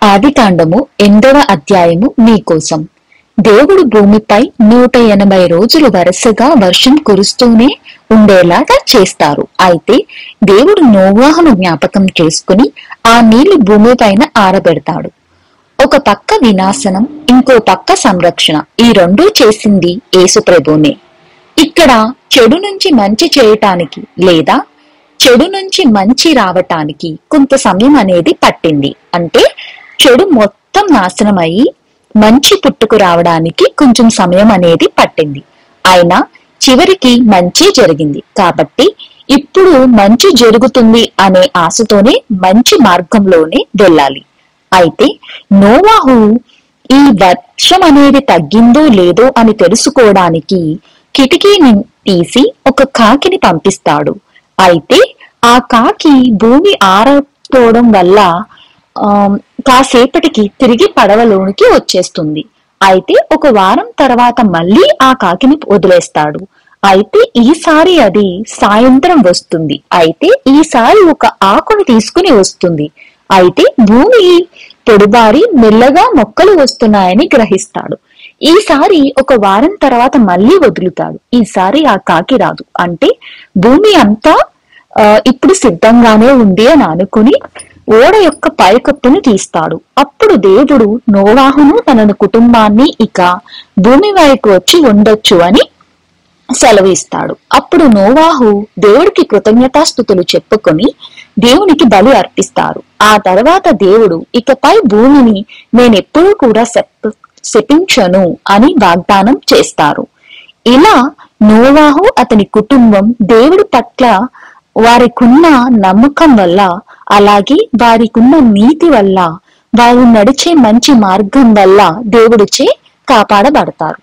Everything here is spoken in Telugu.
ఆదికాండము 8వ అధ్యాయము మీకోసం. దేవుడు భూమిపై 180 రోజులు వరుసగా వర్షం కురుస్తూనే ఉండేలాగా చేస్తారు. అయితే దేవుడు నోవాహును జ్ఞాపకం చేసుకుని ఆ నీళ్లు భూమిపైన ఆరబెడతాడు. ఒక పక్క వినాశనం, ఇంకో పక్క సంరక్షణ. ఈ రెండూ చేసింది యేసుప్రభునే. ఇక్కడ చెడు నుంచి మంచి చేయటానికి లేదా చెడు నుంచి మంచి రావటానికి కొంత సమయం అనేది పట్టింది. అంటే చెడు మొత్తం నాశనమయ్యి మంచి పుట్టుకు రావడానికి కొంచెం సమయం అనేది పట్టింది. అయినా చివరికి మంచి జరిగింది. కాబట్టి ఇప్పుడు మంచి జరుగుతుంది అనే ఆశతోనే మంచి మార్గంలోనే వెళ్ళాలి. అయితే నోవాహు ఈ వర్షం అనేది తగ్గిందో లేదో అని తెలుసుకోవడానికి కిటికీని తీసి ఒక కాకిని పంపిస్తాడు. అయితే ఆ కాకి భూమి ఆరపోవడం వల్ల కాసేపటికి తిరిగి పడవలోనికి వచ్చేస్తుంది. అయితే ఒక వారం తర్వాత మళ్ళీ ఆ కాకిని వదిలేస్తాడు. అయితే ఈసారి అది సాయంత్రం వస్తుంది. అయితే ఈసారి ఒక ఆకును తీసుకుని వస్తుంది. అయితే భూమి పొడిబారి మెల్లగా మొక్కలు వస్తున్నాయని గ్రహిస్తాడు. ఈసారి ఒక వారం తర్వాత మళ్ళీ వదులుతాడు. ఈసారి ఆ కాకి రాదు. అంటే భూమి అంతా ఇప్పుడు సిద్ధంగానే ఉంది అని అనుకుని ఓడ యొక్క పైకప్పును తీస్తాడు. అప్పుడు దేవుడు నోవాహును తన కుటుంబాన్ని ఇక భూమి వైపు వచ్చి ఉండొచ్చు అని సెలవు ఇస్తాడు. అప్పుడు నోవాహు దేవుడికి కృతజ్ఞతాస్తుతులు చెప్పుకొని దేవునికి బలి అర్పిస్తారు. ఆ తర్వాత దేవుడు ఇకపై భూమిని నేనెప్పుడూ కూడా శపించను అని వాగ్దానం చేస్తారు. ఇలా నోవాహు అతని కుటుంబం దేవుడి పట్ల వారికున్న నమ్మకం వల్ల, అలాగే వారికున్న నీతి వల్ల, వారు నడిచే మంచి మార్గం వల్ల దేవుడిచే కాపాడబడతారు.